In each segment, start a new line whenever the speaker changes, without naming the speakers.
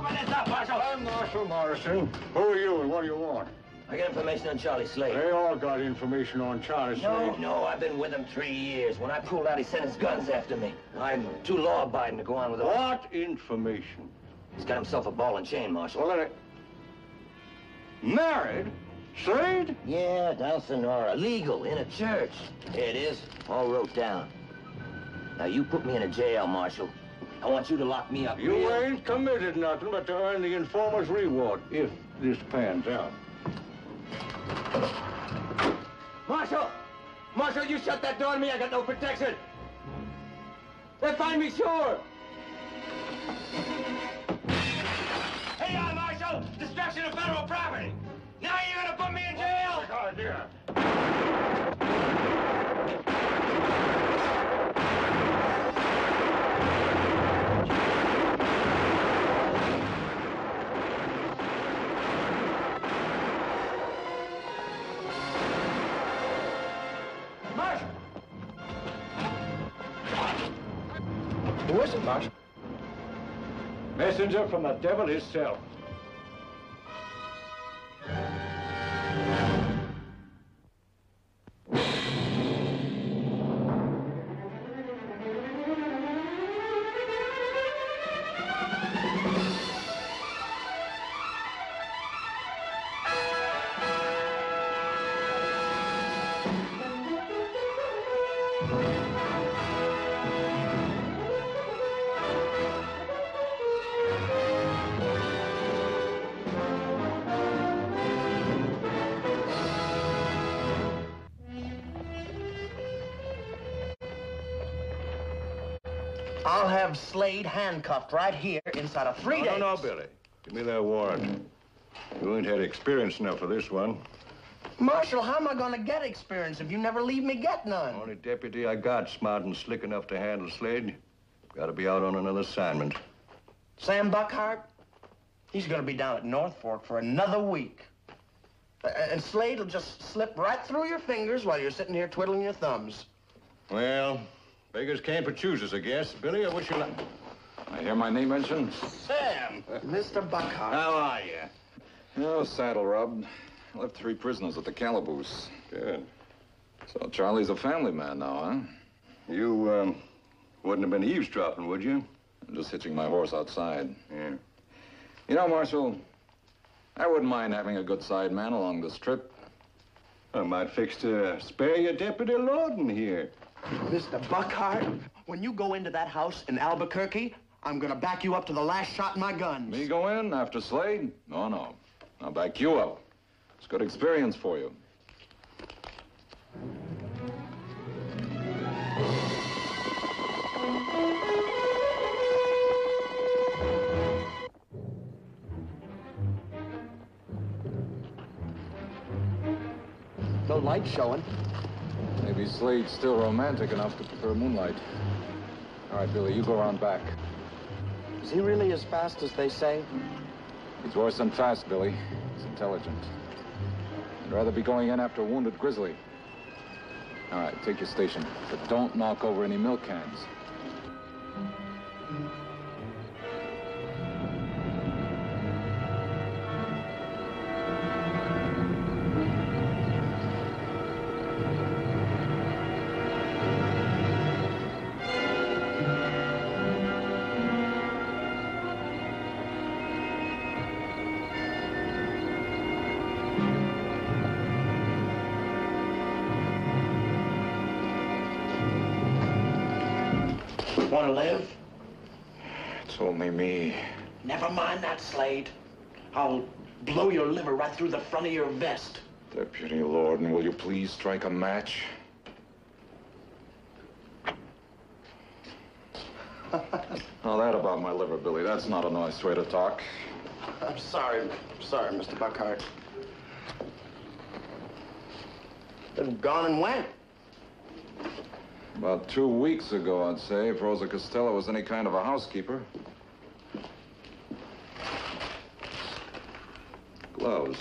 open this up, Marshal!
I'm Marshal Morrison. Who are you and what do you want?
I got information on Charlie Slade.
They all got information on Charlie Slade.
No, I've been with him 3 years. When I pulled out, he sent his guns after me. I'm too law-abiding to go on with it.
What information?
He's got himself a ball and chain, Marshal.
Well, then married? Slade?
Yeah, down Sonora. Legal, in a church. Here it is, all wrote down. Now, you put me in a jail, Marshal. I want you to lock me up.
You ain't committed nothing but to earn the informer's reward, if this pans out.
Marshal! Marshal, you shut that door on me. I got no protection. They'll find me, sure. Hey, Marshal! Destruction of federal property. Now you're gonna put me in jail?
Good idea.
Marshal! Who is it, Marshal?
Messenger from the devil himself.
I'll have Slade handcuffed right here inside of 3 days.
No, Billy. Give me that warrant. You ain't had experience enough for this one.
Marshal, how am I going to get experience if you never leave me get none?
Only deputy I got smart and slick enough to handle Slade. Got to be out on another assignment.
Sam Buckhart? He's going to be down at North Fork for another week. And Slade will just slip right through your fingers while you're sitting here twiddling your thumbs.
Well, beggars can't but choosers, I guess. Billy, I wish you luck.
I hear my name mentioned.
Sam! Mr. Buckhart.
How are you?
Oh, saddle rubbed. I left 3 prisoners at the calaboose.
Good.
So Charlie's a family man now, huh?
You, wouldn't have been eavesdropping, would you?
I'm just hitching my horse outside.
Yeah.
You know, Marshal, I wouldn't mind having a good side man along this trip.
I might fix to spare your Deputy Lorden here.
Mr. Buckhart, when you go into that house in Albuquerque, I'm going to back you up to the last shot in my guns.
Me go in after Slade? No. I'll back you up. It's good experience for you.
No light showing.
Maybe Slade's still romantic enough to prefer moonlight. All right, Billy, you go around back.
Is he really as fast as they say?
He's worse than fast, Billy. He's intelligent. I'd rather be going in after a wounded grizzly. All right, take your station, but don't knock over any milk cans.
Want to live?
It's only me.
Never mind that, Slade. I'll blow your liver right through the front of your vest.
Deputy Lorden, will you please strike a match? Now that about my liver, Billy, that's not a nice way to talk.
I'm sorry, Mr. Buckhart. Been gone and went.
About 2 weeks ago, I'd say, if Rosa Costello was any kind of a housekeeper. Gloves.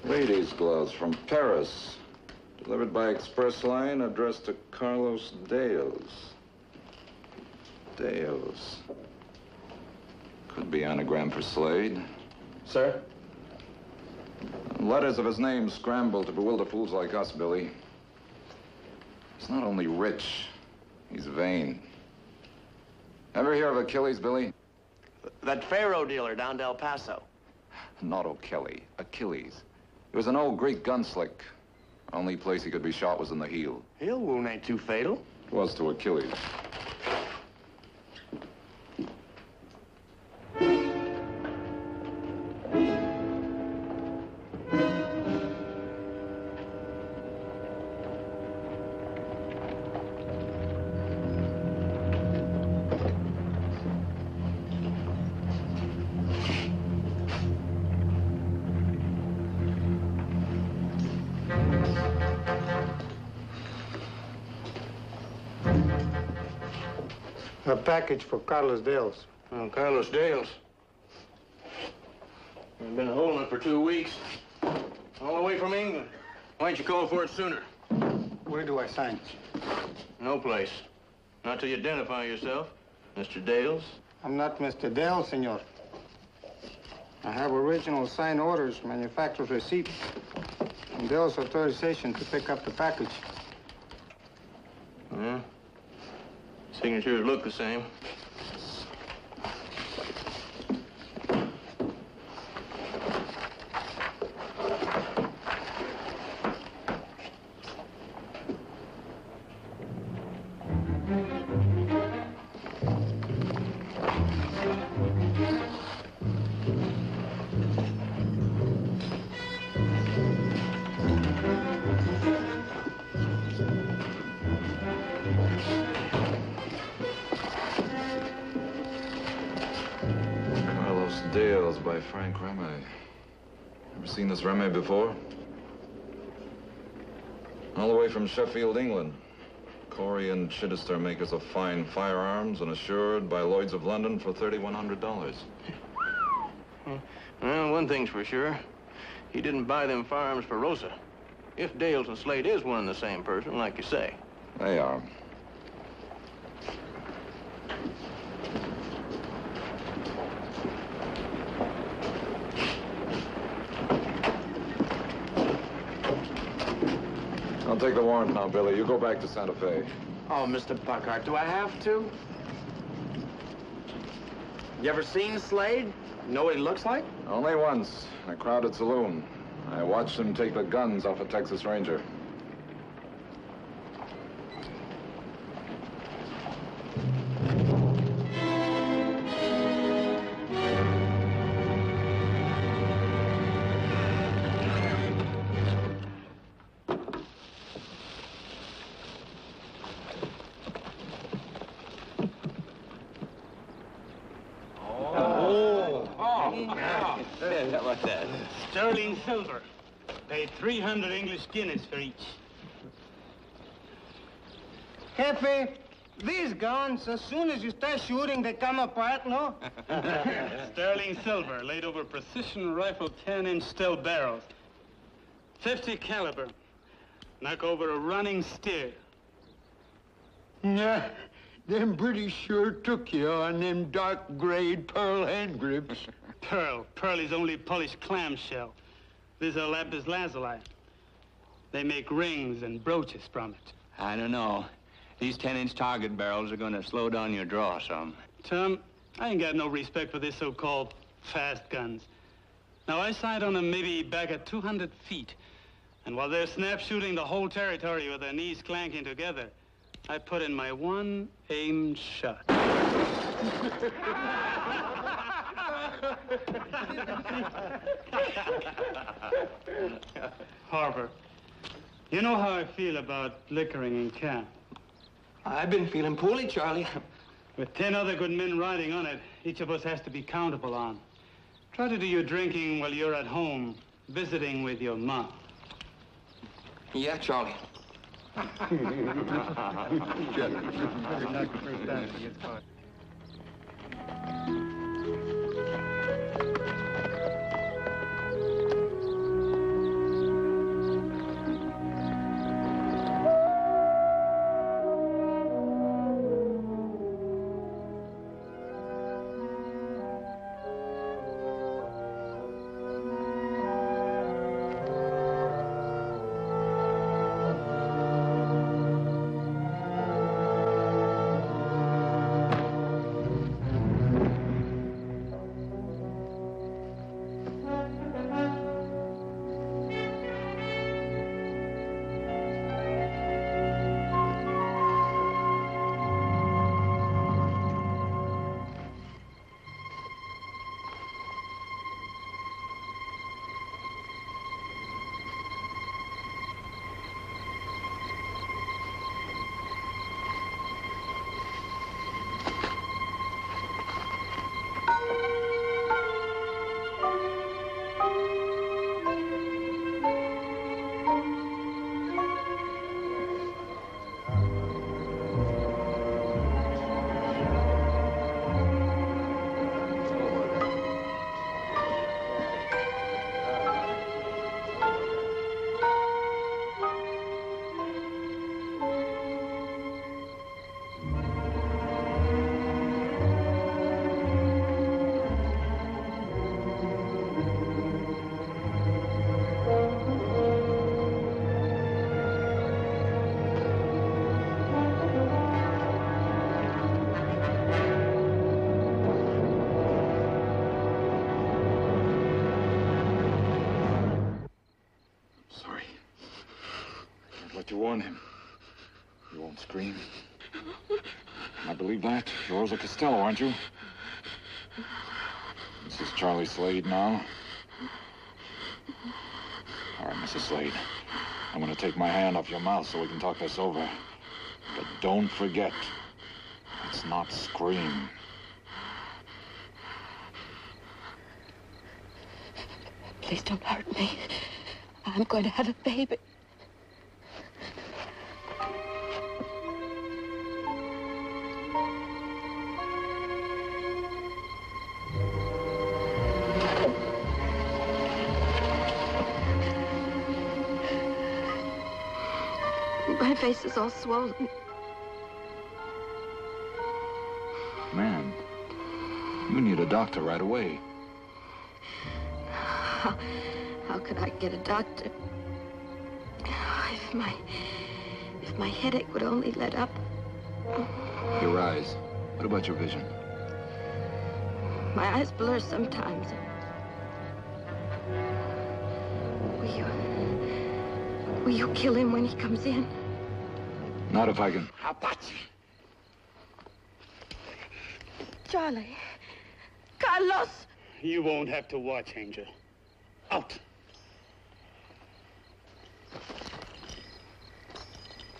Ladies' gloves from Paris. Delivered by express line, addressed to Carlos Deos. Deos. be anagram for Slade.
Sir?
Letters of his name scramble to bewilder fools like us, Billy. He's not only rich, he's vain. Ever hear of Achilles, Billy?
That Pharaoh dealer down to El Paso.
Not O'Kelly, Achilles. He was an old Greek gunslick. Only place he could be shot was in the heel.
Heel wound ain't too fatal.
It was to Achilles.
A package for Carlos Dales.
Oh, Carlos Dales. I've been holding it for 2 weeks. All the way from England. Why didn't you call for it sooner?
Where do I sign?
No place. Not till you identify yourself, Mr. Dales.
I'm not Mr. Dale, senor. I have original signed orders, manufacturer's receipt, and Dale's authorization to pick up the package.
Yeah. Signatures look the same.
Dales by Frank Reme. Ever seen this Reme before? All the way from Sheffield, England. Corey and Chittister make us of fine firearms and assured by Lloyd's of London for $3,100.
Well, one thing's for sure. He didn't buy them firearms for Rosa. If Dales and Slade is one and the same person, like you say.
They are. I'll take the warrant now, Billy. You go back to Santa Fe.
Oh, Mr. Buckhart, do I have to? You ever seen Slade? Know what he looks like?
Only once, in a crowded saloon. I watched him take the guns off a Texas Ranger.
How about that? Sterling silver. Paid 300 English guineas for each.
Jefe, these guns, as soon as you start shooting, they come apart, no?
Sterling silver, laid over precision rifle 10-inch steel barrels. 50 caliber. Knock over a running steer.
Yeah, them British sure took you on them dark grade pearl hand grips.
Pearl. Pearl is only polished clamshell. This is lapis lazuli. They make rings and brooches from it.
I don't know. These 10-inch target barrels are going to slow down your draw some.
Tom, I ain't got no respect for this so-called fast guns. Now, I sight on them maybe back at 200 feet. And while they're snap shooting the whole territory with their knees clanking together, I put in my one aimed shot. Harper, you know how I feel about liquoring in camp.
I've been feeling poorly, Charlie.
With 10 other good men riding on it, each of us has to be countable on. Try to do your drinking while you're at home, visiting with your mom.
Yeah, Charlie.
to warn him. You won't scream. I believe that. You're Rosa Costello, aren't you? This is Charlie Slade now. All right, Mrs. Slade. I'm going to take my hand off your mouth so we can talk this over. But don't forget, let's not scream.
Please don't hurt me. I'm going to have a baby. My face is all swollen.
Man, you need a doctor right away.
How could I get a doctor? If my headache would only let up.
Your eyes. What about your vision?
My eyes blur sometimes. Will you kill him when he comes in?
Not if I can.
Apache.
Charlie. Carlos!
You won't have to watch, Angel. Out.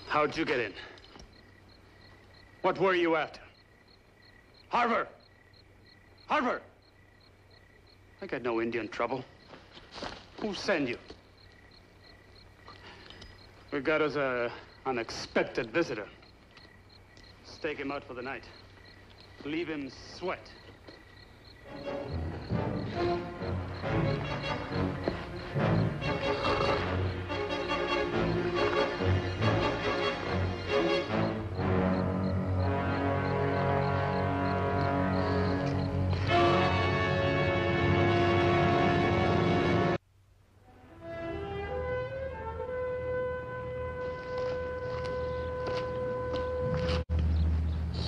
How'd you get in? What were you after? Harvard! Harvard! I got no Indian trouble. Who sent you? We got us an unexpected visitor. Stake him out for the night. Leave him sweat.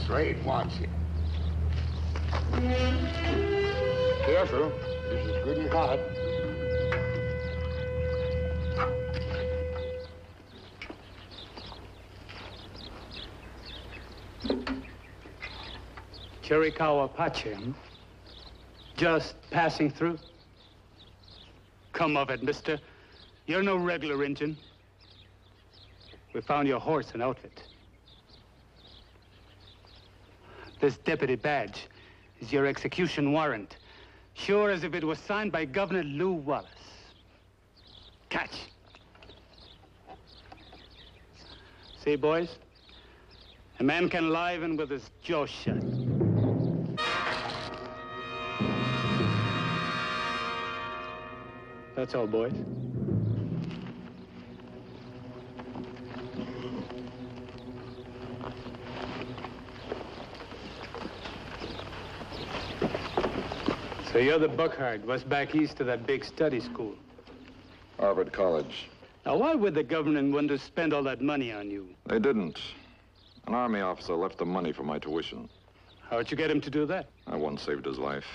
Slade wants you. Careful. This is good and hot.
Chiricahua Apache, just passing through. Come of it, mister. You're no regular Injun. We found your horse and outfit. This deputy badge is your execution warrant. Sure as if it was signed by Governor Lew Wallace. Catch. See, boys? A man can lie even with his jaw shut. That's all, boys. So you're the Buckhart, was back east to that big study school.
Harvard College.
Now, why would the government want to spend all that money on you?
They didn't. An Army officer left the money for my tuition.
How'd you get him to do that?
I once saved his life.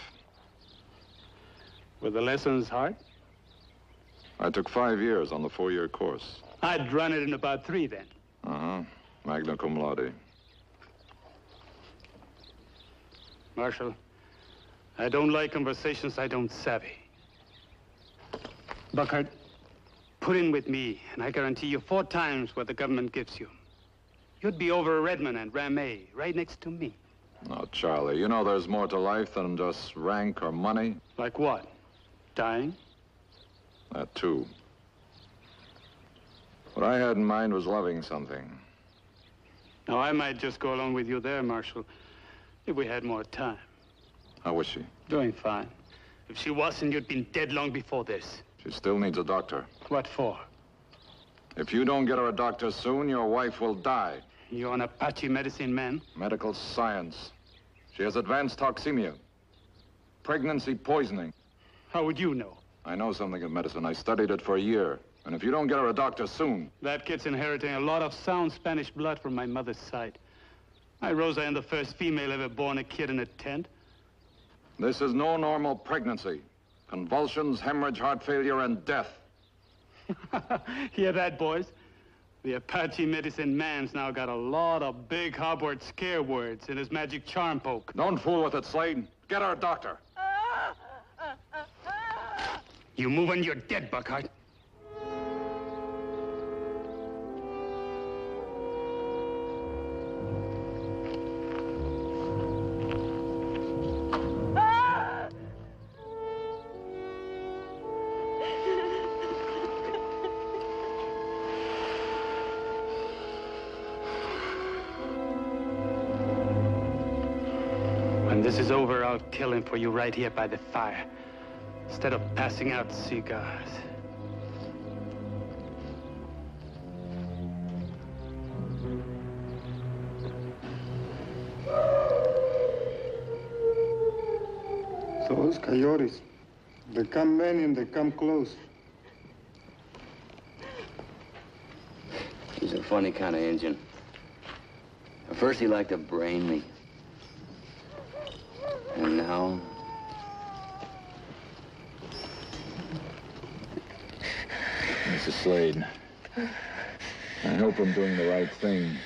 Were the lessons hard?
I took 5 years on the 4-year course.
I'd run it in about 3 then.
Uh-huh. Magna cum laude.
Marshal, I don't like conversations I don't savvy. Buckhart, put in with me, and I guarantee you 4 times what the government gives you. You'd be over Redmond and Ramey, right next to me.
No, Charlie, you know there's more to life than just rank or money.
Like what? Dying?
That, too. What I had in mind was loving something.
Now, I might just go along with you there, Marshal, if we had more time.
How was she?
Doing fine. If she wasn't, you'd been dead long before this.
She still needs a doctor.
What for?
If you don't get her a doctor soon, your wife will die.
You're an Apache medicine man?
Medical science. She has advanced toxemia. Pregnancy poisoning.
How would you know?
I know something of medicine. I studied it for a year. And if you don't get her a doctor soon...
That kid's inheriting a lot of sound Spanish blood from my mother's side. My Rosa ain't the first female ever born a kid in a tent.
This is no normal pregnancy. Convulsions, hemorrhage, heart failure, and death.
Hear that, boys? The Apache medicine man's now got a lot of big Hobart scare words in his magic charm poke.
Don't fool with it, Slade. Get our doctor.
You move and you're dead, Buckhart. When this is over, I'll kill him for you right here by the fire, instead of passing out cigars.
Those coyotes, they come many and they come close.
He's a funny kind of Injun. At first he liked to brain me. And now...
Mrs. Slade, I hope I'm doing the right thing.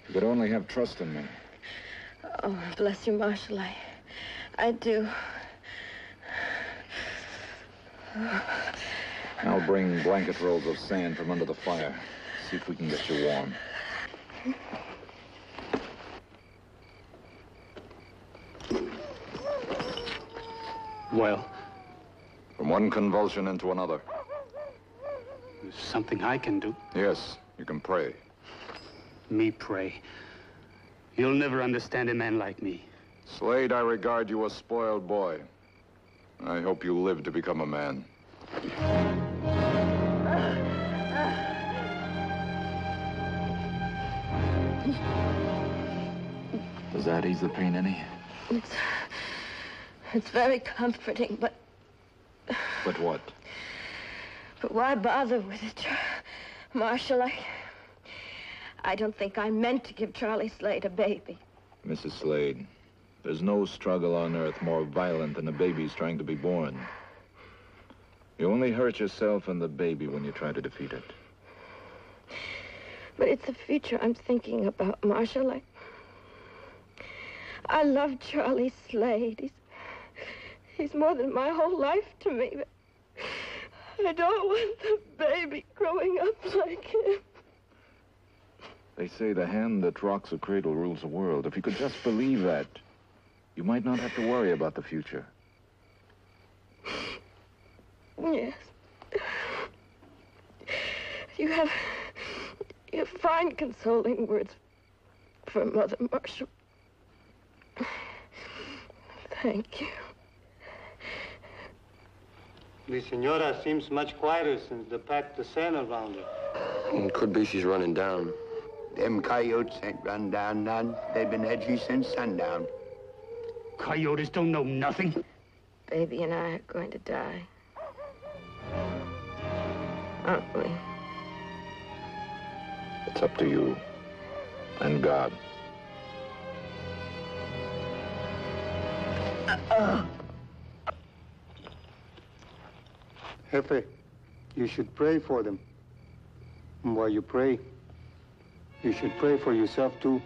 You could only have trust in me.
Oh, bless you, Marshal. I do.
I'll bring blanket rolls of sand from under the fire. See if we can get you warm.
Well?
From one convulsion into another.
There's something I can do.
Yes, you can pray.
Me pray. You'll never understand a man like me.
Slade, I regard you a spoiled boy. I hope you live to become a man. Does that ease the pain any?
It's very comforting, but...
But what?
But why bother with it, Marshal? I don't think I meant to give Charlie Slade a baby.
Mrs. Slade, there's no struggle on earth more violent than a baby's trying to be born. You only hurt yourself and the baby when you try to defeat it.
But it's the future I'm thinking about, Marshal. I love Charlie Slade. He's more than my whole life to me. But I don't want the baby growing up like him.
They say the hand that rocks a cradle rules the world. If you could just believe that, you might not have to worry about the future.
Yes. You have fine, consoling words for Mother, Marshal. Thank you.
The senora seems much quieter since they packed the sand around her.
It could be she's running down.
Them coyotes ain't run down none. They've been edgy since sundown.
Coyotes don't know nothing.
Baby and I are going to die. Aren't we?
It's up to you and God.
Jefe, you should pray for them. And while you pray, you should pray for yourself, too.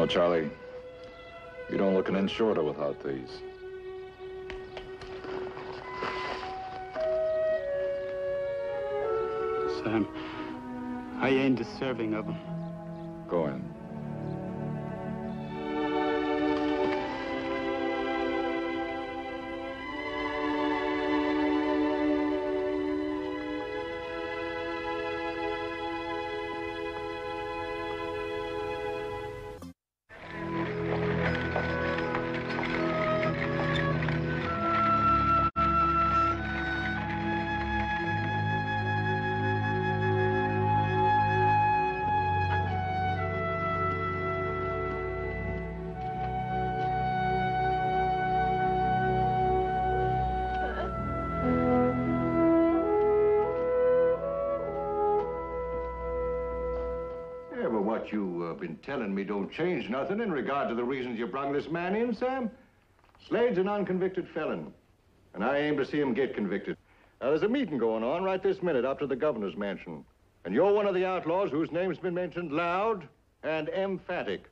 No, Charlie. You don't look an inch shorter without these.
Sam, I ain't deserving of them.
Go in.
What you've been telling me don't change nothing in regard to the reasons you brung this man in, Sam. Slade's an unconvicted felon, and I aim to see him get convicted. Now, there's a meeting going on right this minute up to the governor's mansion, and you're one of the outlaws whose name's been mentioned loud and emphatic.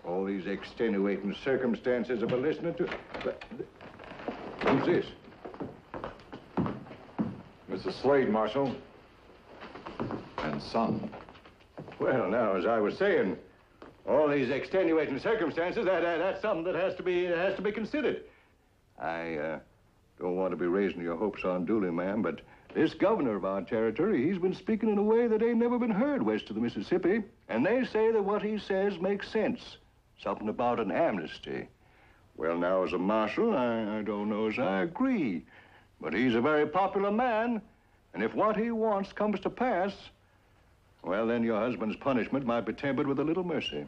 All these extenuating circumstances of a listener to... Who's this?
Mrs. Slade, Marshal. And son.
Well, now, as I was saying, all these extenuating circumstances, that's something that has to be considered. I don't want to be raising your hopes unduly, ma'am, but this governor of our territory, he's been speaking in a way that ain't never been heard west of the Mississippi, and they say that what he says makes sense. Something about an amnesty. Well, now, as a marshal, I don't know as I agree, but he's a very popular man, and if what he wants comes to pass, well, then your husband's punishment might be tempered with a little mercy.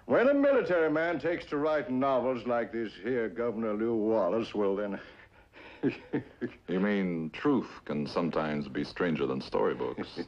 When a military man takes to writing novels like this here Governor Lew Wallace, well, then...
You mean truth can sometimes be stranger than storybooks?